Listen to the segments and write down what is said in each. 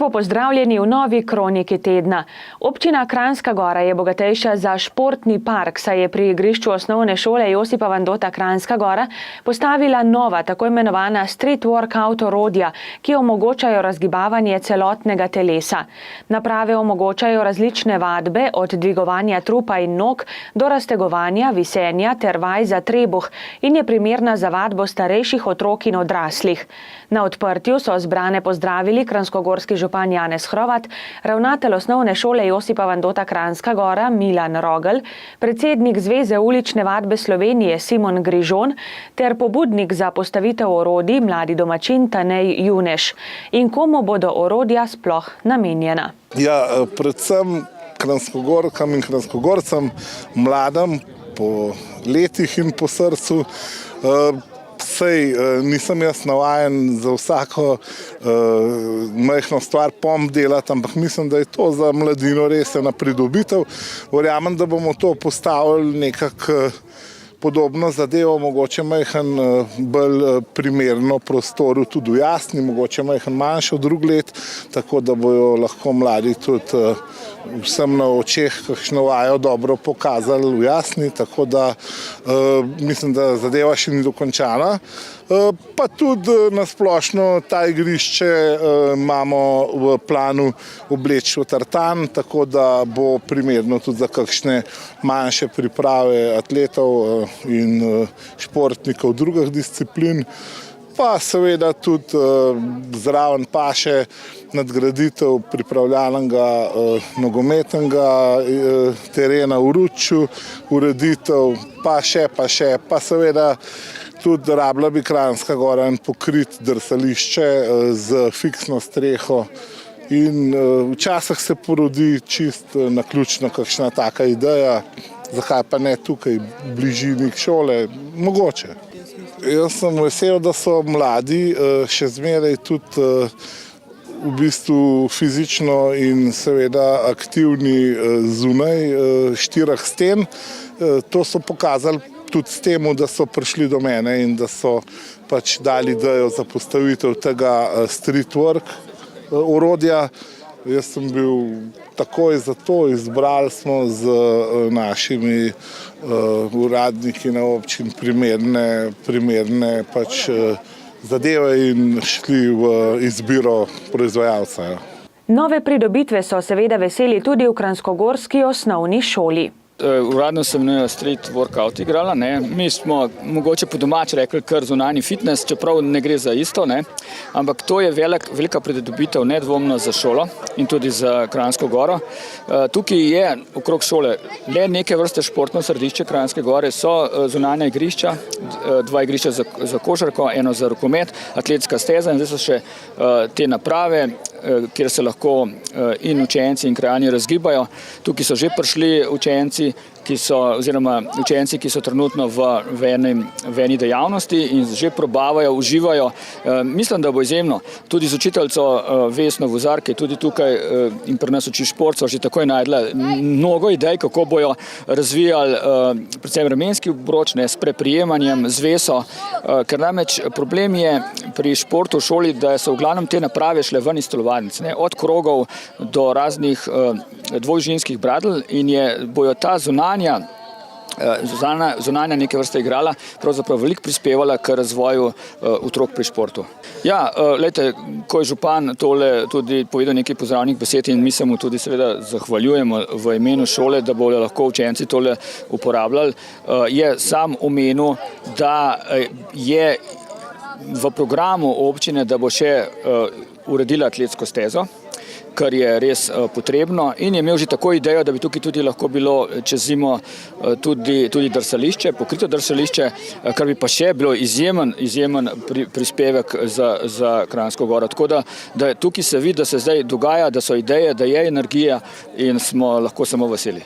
Lepo pozdravljeni v novi kroniki tedna. Občina Kranjska Gora je bogatejša za športni park, saj je pri igrišču osnovne šole Josipa Vandota Kranjska Gora postavila nova, tako imenovana street workout orodja, ki omogočajo razgibavanje celotnega telesa. Naprave omogočajo različne vadbe, od dvigovanja trupa in nog do raztegovanja, visenja ter vaj za trebuh in je primerna za vadbo starejših otrok in odraslih. Na odprtju so zbrane pozdravili kranjskogorski župan Janez Hrovat, ravnatelj osnovne šole Josipa Vandota Kranjska Gora Milan Rogl, predsednik Zveze ulične vadbe Slovenije Simon Grižon ter pobudnik za postavitev orodij mladi domačin Tanej Juneš. In komu bodo orodja sploh namenjena? Ja, predvsem kranjskogorkam in kranjskogorcem, mladim po letih in po srcu. Sej nisem jaz navajen za vsako majhno stvar delati, ampak mislim, da je to za mladino res ena pridobitev. Verjamem, da bomo to postavili nekako podobno zadevo, mogoče majhen bolj primerno prostoru tudi v Jasni, mogoče majhen manjši od drug let, tako da bojo lahko mladi tudi vsem na očeh kakšno vajo dobro pokazali v Jasni, tako da mislim, da zadeva še ni dokončana. Pa tudi nasplošno ta igrišče imamo v planu obleči v tartan, tako da bo primerno tudi za kakšne manjše priprave atletov in športnikov drugih disciplin. Pa seveda tudi zraven paše nadgraditev pripravljalnega nogometnega terena v Ruču, ureditev pa seveda tudi rabila bi Kranjska Gora in pokrit drsališče z fiksno streho. In včasih se porodi čisto naključno kakšna taka ideja, zakaj pa ne tukaj v bližini šole, mogoče. Jaz sem vesel, da so mladi še zmeraj tudi v bistvu fizično in seveda aktivni zunaj štirih sten. To so pokazali tudi s tem, da so prišli do mene in da so pač dali idejo za postavitev tega street work orodja. Jaz sem bil takoj za to, izbrali smo z našimi uradniki na občin primerne pač zadeve in šli v izbiro proizvajalca. Nove pridobitve so seveda veseli tudi v kranjskogorski osnovni šoli. Uradno sem street workout igrala, ne. Mi smo mogoče po domač rekli kar zunanji fitness, čeprav ne gre za isto, ne. Ampak to je velika pridobitev nedvomno za šolo in tudi za Kranjsko Goro. Tukaj je okrog šole le neke vrste športno središče Kranjske Gore, so zunanja igrišča, dva igrišča za košarko, eno za rokomet, atletska steza in zdaj so še te naprave, kjer se lahko in učenci in krajani razgibajo. Tukaj so že prišli učenci, ki so trenutno v eni dejavnosti in že probavajo, uživajo. Mislim, da bo izjemno. Tudi z učiteljico Vesno Vozar, ki je tudi tukaj in pri nas uči šport, so že takoj najdla mnogo idej, kako bojo razvijali predvsem ramenski obroč, s preprijemanjem, z veso, ker namreč problem je pri športu v šoli, da so v glavnem te naprave šle ven iz telovadnic, od krogov do raznih dvojžinskih bradl in bojo ta zunanja neke vrste igrala, pravzaprav veliko prispevala k razvoju otrok pri športu. Ja, glejte, ko je župan tole tudi povedal nekaj pozdravnih besed in mi se mu tudi seveda zahvaljujemo v imenu šole, da bodo lahko učenci tole uporabljali, je sam omenil, da je v programu občine, da bo še uredila atletsko stezo, kar je res potrebno in je imel že tako idejo, da bi tukaj tudi lahko bilo čez zimo tudi drsališče, pokrito drsališče, kar bi pa še bilo izjemen prispevek za Kranjsko Goro. Tako da tukaj se vidi, da se zdaj dogaja, da so ideje, da je energija in smo lahko samo veseli.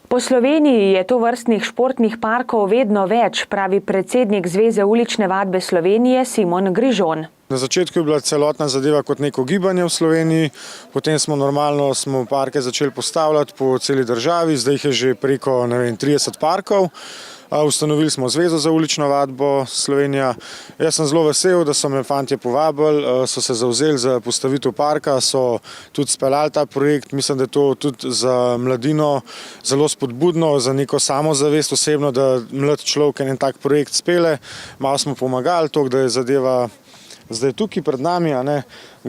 Po Sloveniji je tovrstnih športnih parkov vedno več, pravi predsednik Zveze ulične vadbe Slovenije Simon Grižon. Na začetku je bila celotna zadeva kot neko gibanje v Sloveniji, potem smo parke začeli postavljati po celi državi, zdaj jih je že preko 30 parkov. Ustanovili smo Zvezo za ulično vadbo Slovenija. Jaz sem zelo vesel, da so me fantje povabili, so se zavzeli za postavitev parka, so tudi speljali ta projekt. Mislim, da je to tudi za mladino zelo spodbudno, za neko samozavest osebno, da mlad človek en tak projekt spele. Malo smo pomagali, to, da je zadeva zdaj tukaj pred nami, a ne.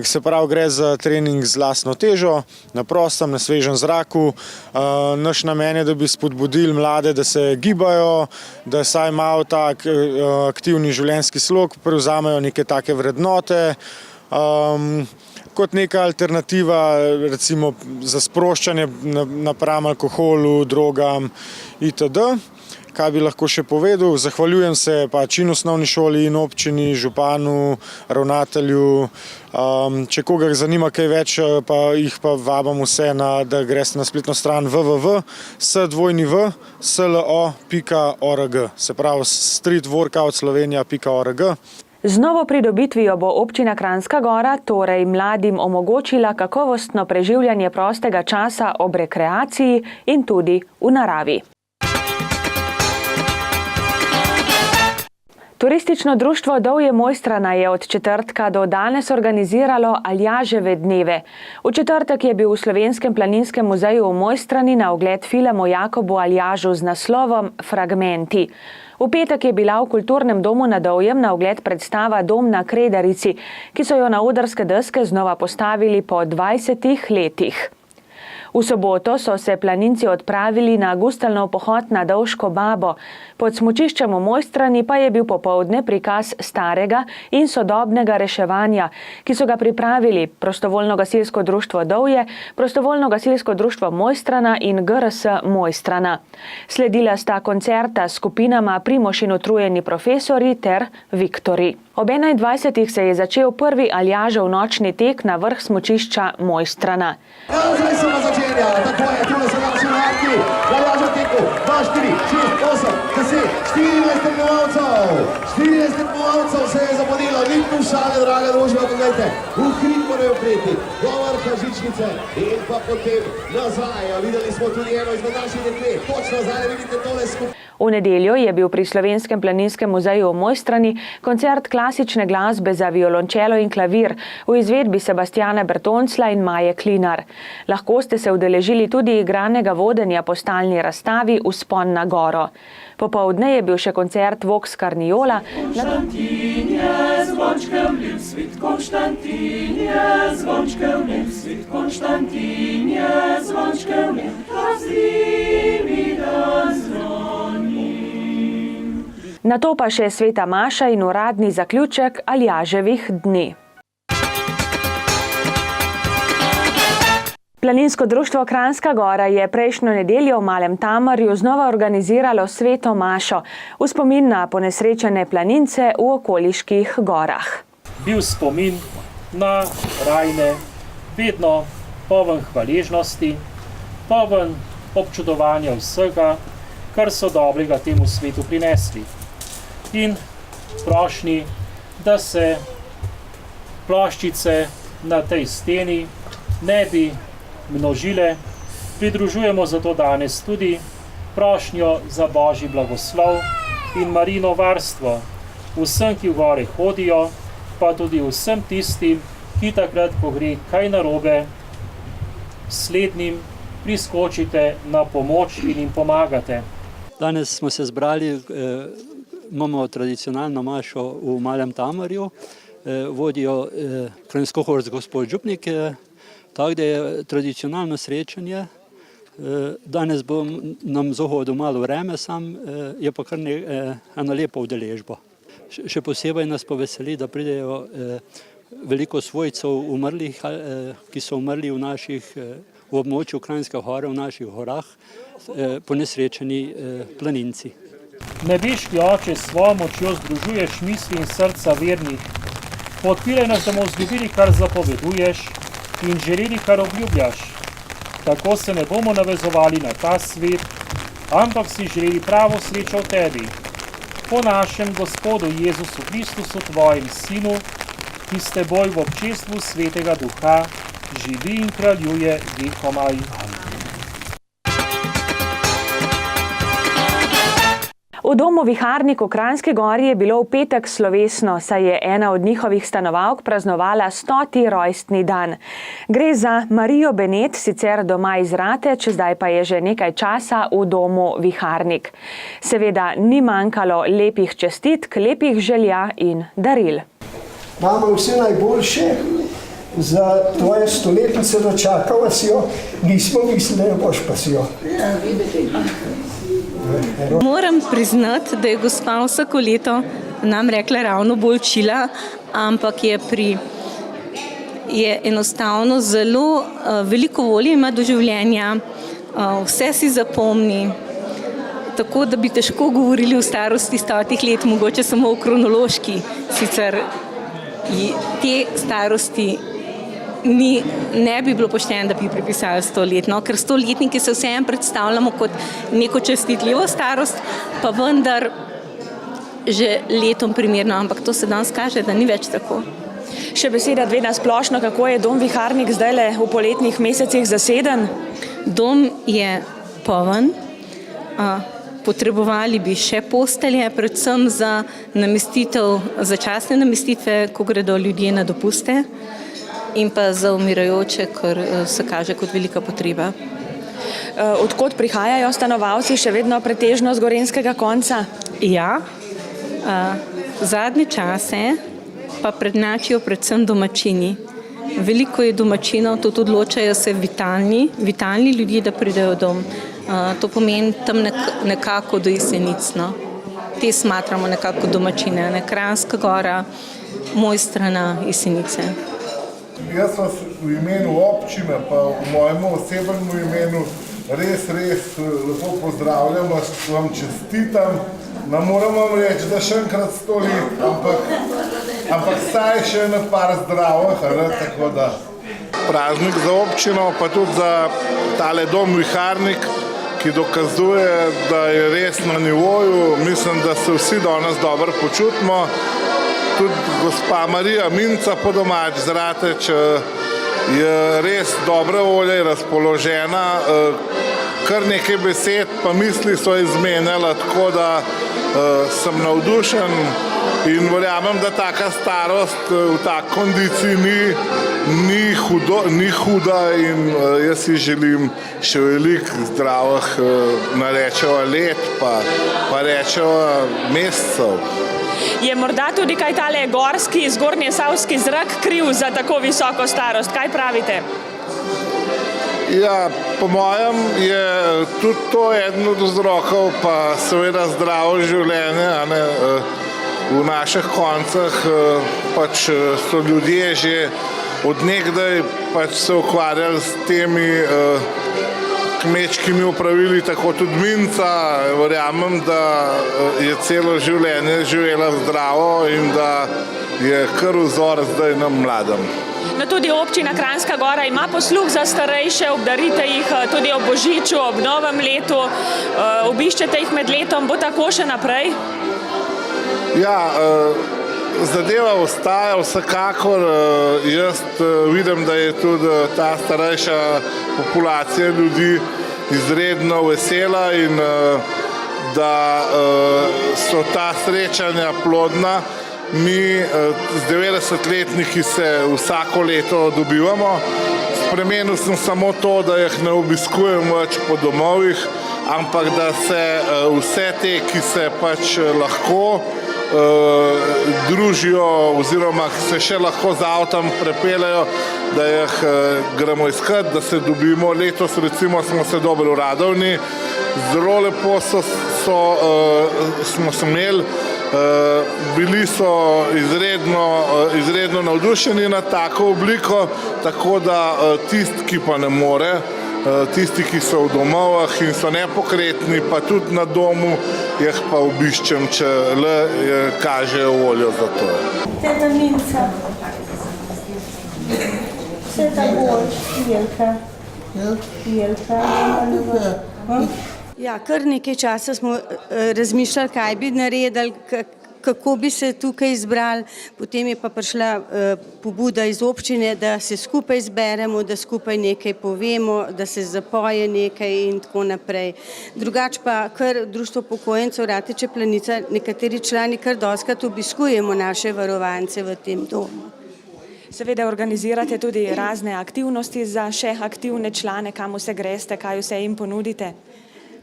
Se pravi, gre za trening z lastno težo, na prostem, na svežem zraku. Naš namen je, da bi spodbudili mlade, da se gibajo, da saj malo tak aktivni življenjski slog, prevzamejo neke take vrednote. Kot neka alternativa recimo za sproščanje napram alkoholu, drogam itd. Kaj bi lahko še povedal? Zahvaljujem se pač in osnovni šoli in občini, županu, ravnatelju. Če koga zanima kaj več, pa jih pa vabam vse, da greste na spletno stran www.slo.org, se pravi streetworkoutslovenia.org. Z novo pridobitvijo bo občina Kranjska Gora torej mladim omogočila kakovostno preživljanje prostega časa ob rekreaciji in tudi v naravi. Turistično društvo Dovje Mojstrana je od četrtka do danes organiziralo Aljaževe dneve. V četrtek je bil v Slovenskem planinskem muzeju v Mojstrani na ogled film o Jakobu Aljažu z naslovom Fragmenti. V petek je bila v Kulturnem domu na Dovjem na ogled predstava Dom na Kredarici, ki so jo na odrske deske znova postavili po 20 letih. V soboto so se planinci odpravili na Gustelnov pohod na Dovško babo. Pod smučiščem v Mojstrani pa je bil popoldne prikaz starega in sodobnega reševanja, ki so ga pripravili Prostovoljno gasilsko društvo Dovje, Prostovoljno gasilsko društvo Mojstrana in GRS Mojstrana. Sledila sta koncerta s skupinama Primož in utrujeni profesori ter Viktori. Ob 21. se je začel prvi Aljažev nočni tek na vrh smučišča Mojstrana. Zdaj se pa začenja, tako je, tule so naši vrati, v Aljažev teku, 2, 4, 6, 8, 10, 14 tekmovalcev se je zapodilo, ni tu šale, draga družba, pogledajte, v hrib morajo priti, do vrha žičnice in pa potem nazaj, videli smo tudi eno izmed naših deklet, točno zdaj vidite tole skupaj. V nedeljo je bil pri Slovenskem planinskem muzeju v Mojstrani koncert klasične glasbe za violončelo in klavir v izvedbi Sebastjana Bertoncla in Maje Klinar. Lahko ste se udeležili tudi igranega vodenja po stalni razstavi Vzpon na goro. Popoldne je bil še koncert Vox Carniola. Nato pa še sveta maša in uradni zaključek Aljaževih dni. Planinsko društvo Kranjska Gora je prejšnjo nedeljo v Malem Tamarju znova organiziralo sveto mašo v spomin na ponesrečene planince v okoliških gorah. Bil spomin na rajne, vedno poln hvaležnosti, poln občudovanja vsega, kar so dobrega temu svetu prinesli. In prošnji, da se ploščice na tej steni ne bi množile, pridružujemo zato danes tudi prošnjo za Božji blagoslov in Marijino varstvo vsem, ki v gore hodijo, pa tudi vsem tistim, ki takrat, ko gre kaj narobe, slednjim priskočite na pomoč in jim pomagate. Danes smo se zbrali, imamo tradicionalno mašo v Malem Tamarju, vodijo kranjskohorski gospod župnik, tako da je tradicionalno srečanje. Danes bo nam zahodil malo vreme, sam je pa kar ena lepa udeležba. Še posebej nas pa veseli, da pridejo veliko svojcev umrlih, ki so umrli v območju Kranjske Gore, v naših gorah, ponesrečeni planinci. Nebeški Oče, s svojo močjo združuješ misli in srca vernih. Podpiraj nas, da bomo vzljubili, kar zapoveduješ, in želeli, kar obljubljaš. Tako se ne bomo navezovali na ta svet, ampak si želeli pravo srečo v tebi. Po našem Gospodu Jezusu Kristusu, tvojem Sinu, ki s teboj v občestvu Svetega Duha živi in kraljuje vekomaj. V V domu Viharnik v Kranjski Gori je bilo v petek slovesno, saj je ena od njihovih stanovalk praznovala 100. rojstni dan. Gre za Marijo Benet, sicer doma iz Rateč, zdaj pa je že nekaj časa v domu Viharnik. Seveda ni manjkalo lepih čestitk, lepih želja in daril. Mama, vse najboljše za tvoje stoletnice, dočakala si jo, nismo mislili, da jo boš pa si jo. Moram priznati, da je gospa vsako leto nam rekla ravno bolj čila, ampak je enostavno zelo veliko volje ima do življenja, vse si zapomni, tako da bi težko govorili o starosti 100 let, mogoče samo o kronološki, sicer te starosti ne bi bilo pošteno, da bi pripisali 100 let, no? Ker 100-letniki se vseeno predstavljamo kot neko čestitljivo starost, pa vendar že letom primerno, ampak to se danes kaže, da ni več tako. Še beseda dve na splošno, kako je dom Viharnik zdajle v poletnih mesecih zaseden? Dom je poln, potrebovali bi še postelje, predvsem za namestitev, začasne namestitve, ko gredo ljudje na dopuste, in pa za umirajoče, ker se kaže kot velika potreba. Odkot prihajajo stanovalci, še vedno pretežno z gorenjskega konca? Ja, zadnje čase pa prednjačijo predvsem domačini. Veliko je domačinov, tudi odločajo se vitalni ljudje, da pridejo dom. To pomeni tam nekako do Jesenic, no. Te smatramo nekako domačine, Kranjska Gora, Mojstrana, Jesenice. Jaz vas v imenu občine, pa v mojem osebnem imenu res lepo pozdravljam, vam čestitam. Ne moram vam reči, da še enkrat 100 let, ampak saj še na par zdravih, tako da. Praznik za občino, pa tudi za tale dom Viharnik, ki dokazuje, da je res na nivoju. Mislim, da se vsi danes dobro počutimo. Tudi gospa Marija Minca po domač z Rateč je res dobre volje, razpoložena. Kar nekaj besed pa misli so izmenjala, tako da sem navdušen in verjamem, da taka starost v tak kondiciji ni huda in jaz si želim še veliko zdravih, narečeva let, pa rečeva mesecev. Je morda tudi kaj tale gorski, zgornjesavski zrak kriv za tako visoko starost? Kaj pravite? Ja, po mojem je tudi to eden od vzrokov, pa seveda zdravo življenje. V naših koncah pač so ljudje že od nekdaj pač se ukvarjali s temi kmečkimi opravili, tako tudi Minca. Verjamem, da je celo življenje živela zdravo in da je kar vzor zdaj nam mladem. No, tudi občina Kranjska Gora ima posluh za starejše, obdarite jih tudi ob Božiču, ob novem letu, obiščete jih med letom, bo tako še naprej? Ja, zadeva ostaja vsekakor. Jaz vidim, da je tudi ta starejša populacija ljudi izredno vesela in da so ta srečanja plodna. Mi z 90-letniki se vsako leto dobivamo. Spremenil sem samo to, da jih ne obiskujem več po domovih, ampak da se vse te, ki se pač lahko družijo oziroma se še lahko z avtom prepeljejo, da jih gremo iskat, da se dobimo. Letos recimo smo se dobili v Radovni, zelo lepo smo se imeli, bili so izredno navdušeni na tako obliko, tako da tisti, ki pa ne more, tisti, ki so v domovih in so nepokretni, pa tudi na domu, jih pa obiščem, če le kažejo voljo za to. Teta Minca, Sveta Boč, Jelka. Ja, kar nekaj časa smo razmišljali, kaj bi naredili, kako bi se tukaj izbrali. Potem je pa prišla pobuda iz občine, da se skupaj zberemo, da skupaj nekaj povemo, da se zapoje nekaj in tako naprej. Drugače pa kar Društvo upokojencev Rateče Planica, nekateri člani kar dostikrat obiskujemo naše varovance v tem domu. Seveda organizirate tudi razne aktivnosti za še aktivne člane, kam vse greste, kaj vse jim ponudite?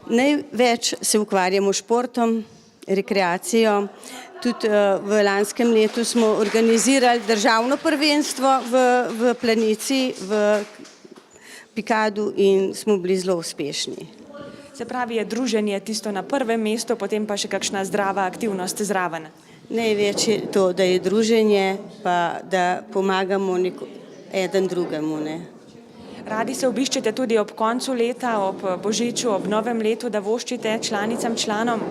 Največ se ukvarjamo s športom, rekreacijo. Tudi v lanskem letu smo organizirali državno prvenstvo v Planici, v Pikadu in smo bili zelo uspešni. Se pravi, je druženje tisto na prvem mestu, potem pa še kakšna zdrava aktivnost zraven? Največ je to, da je druženje, pa da pomagamo eden drugemu. Radi se obiščete tudi ob koncu leta, ob Božiču, ob Novem letu, da voščite članicam, članom?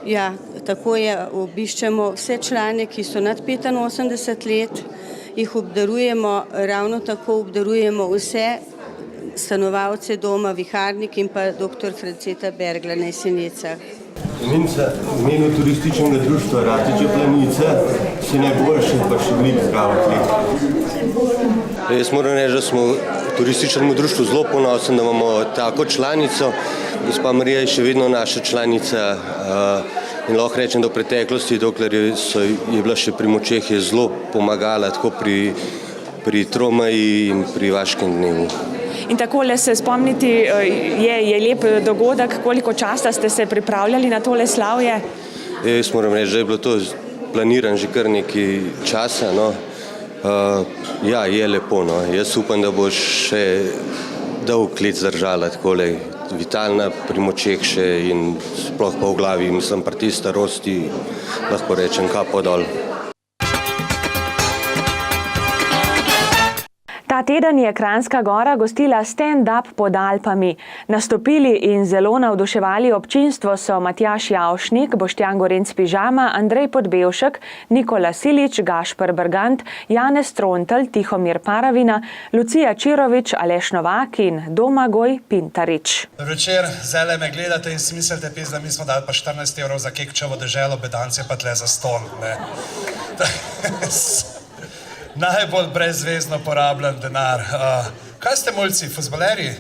Ja, tako je, obiščemo vse člane, ki so nad 85 let, jih obdarujemo, ravno tako obdarujemo vse stanovalce doma Viharnik in pa dr. Franceta Bergla na Jesenicah. V imenu turističnega društva Rateče Planice si najboljše pa še veliko zdravih let. Jaz moram reči, da smo turističnemu društvu zelo ponosni, da imamo tako članico. Gospa Marija je še vedno naša članica in lahko rečem, da v preteklosti, dokler je bila še pri močeh, je zelo pomagala tako pri Tromeji in pri Vaškem dnevu. In takole se spomniti, je lep dogodek, koliko časa ste se pripravljali na tole slavje? Jaz moram reči, da je bilo to planiran že kar nekaj časa. Ja, je lepo. Jaz upam, da bo še dolg let zdržala takole vitalna pri močeh še in sploh pa v glavi, mislim, pri tej starosti, lahko rečem, kapo dol. Ta teden je Kranjska Gora gostila stand-up pod Alpami. Nastopili in zelo navduševali občinstvo so Matjaž Javšnik, Boštjan Gorenc Pižama, Andrej Podbevšek, Nikola Silič, Gašper Bergant, Janez Trontelj, Tihomir Paravina, Lucija Čirovič, Aleš Novak in Domagoj Pintarič. Dober večer, zdajle me gledate in si mislite, da mi smo dali pa 14 € za Kekčevo deželo, Bedance pa tle za ston. Najbolj brezvezno porabljen denar. Kaj ste mulci, fuzbalerji?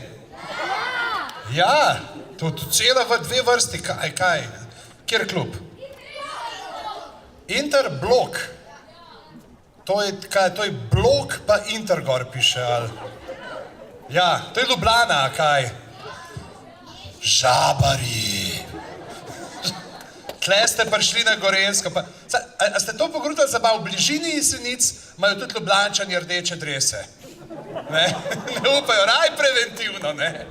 Ja, tudi cela v dve vrsti. Kaj? Kjer klub? Inter blok. To je blok pa Inter gor piše. Ja, to je Ljubljana, kaj? Žabari. Tle ste prišli na Gorenjsko. A ste to pogrutali za malo v bližini Jesenic, imajo tudi Ljubljančani rdeče drese. Ne upajo, raj preventivno, ne?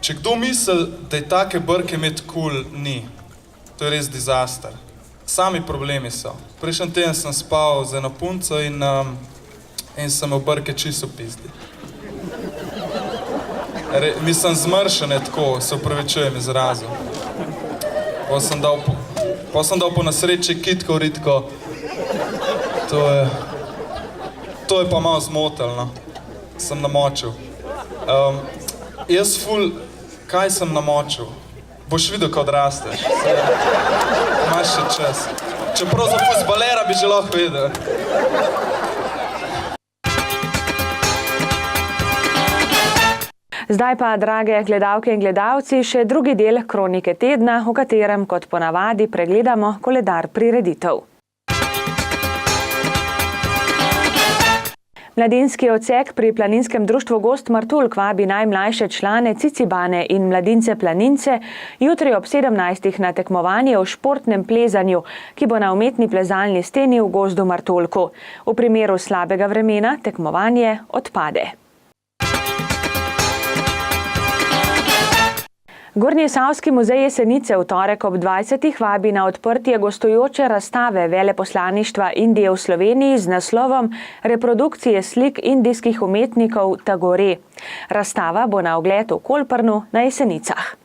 Če kdo misli, da je take brke imeti kul, ni. To je res disaster. Sami problemi so. Prejšnji teden sem spal z eno punco in sem v brke čisto pizdi. Mislim, zmršene tako, se upravičujem izrazu. Pa sem dal po nasreči kitko, ritko. To je pa malo zmotelno. Sem namočil. Kaj sem namočil? Boš videl, ko odrasteš. Imaš še čas. Čeprav za fuzbalera bi že lahko vedel. Zdaj pa, drage gledalke in gledalci, še drugi del Kronike tedna, v katerem, kot ponavadi, pregledamo koledar prireditev. Mladinski odsek pri Planinskem društvu Gozd Martuljk vabi najmlajše člane Cicibane in mladince Planince jutri ob 17. na tekmovanje v športnem plezanju, ki bo na umetni plezalni steni v Gozdu Martuljku. V primeru slabega vremena tekmovanje odpade. Gornjesavski muzej Jesenice v torek ob 20. vabi na odprtje gostujoče razstave veleposlaništva Indije v Sloveniji z naslovom Reprodukcije slik indijskih umetnikov Tagore. Razstava bo na ogled v Kolprnu na Jesenicah.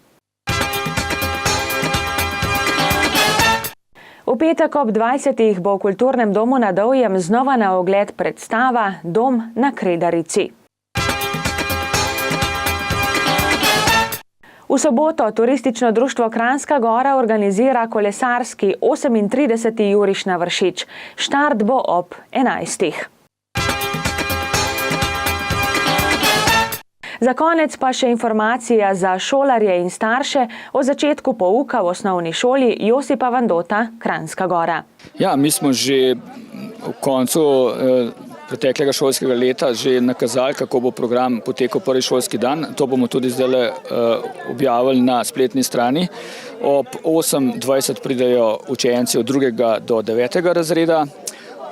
V petek ob 20. bo v Kulturnem domu na Dovjem znova na ogled predstava Dom na Kredarici. V soboto Turistično društvo Kranjska Gora organizira kolesarski 38. juriš na Vršič. Štart bo ob 11. Za konec pa še informacija za šolarje in starše o začetku pouka v osnovni šoli Josipa Vandota Kranjska Gora. Ja, mi smo že v koncu preteklega šolskega leta že nakazali, kako bo program potekal prvi šolski dan. To bomo tudi zdaj objavili na spletni strani. Ob 8:20 pridejo učenci od 2. do 9. razreda,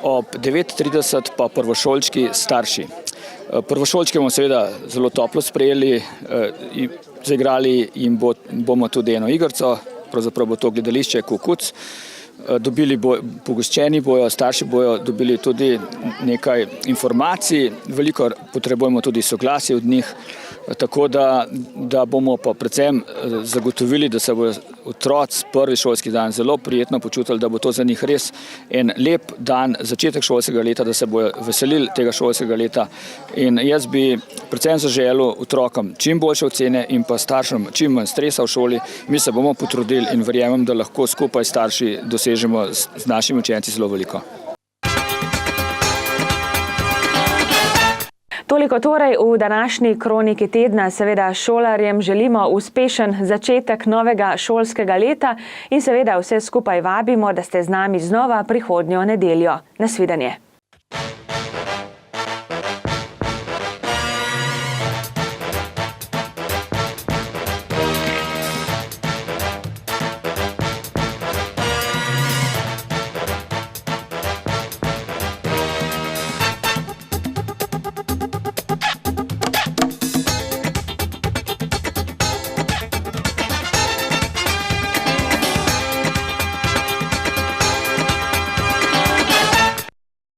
ob 9:30 pa prvošolčki starši. Prvošolčke bomo seveda zelo toplo sprejeli, zaigrali jim bomo tudi eno igrico, pravzaprav bo to gledališče Kukuc. Dobili pogoščeni bojo, starši bojo dobili tudi nekaj informacij, veliko potrebujemo tudi soglasje od njih, tako da bomo pa predvsem zagotovili, da se bodo otroci prvi šolski dan zelo prijetno počutili, da bo to za njih res en lep dan, začetek šolskega leta, da se bodo veselili tega šolskega leta. In jaz bi predvsem zaželel otrokom čim boljše ocene in pa staršem čim manj stresa v šoli. Mi se bomo potrudili in verjamem, da lahko skupaj starši dosežemo z našimi učenci zelo veliko. Toliko torej v današnji kroniki tedna. Seveda šolarjem želimo uspešen začetek novega šolskega leta in seveda vse skupaj vabimo, da ste z nami znova prihodnjo nedeljo. Nasvidenje.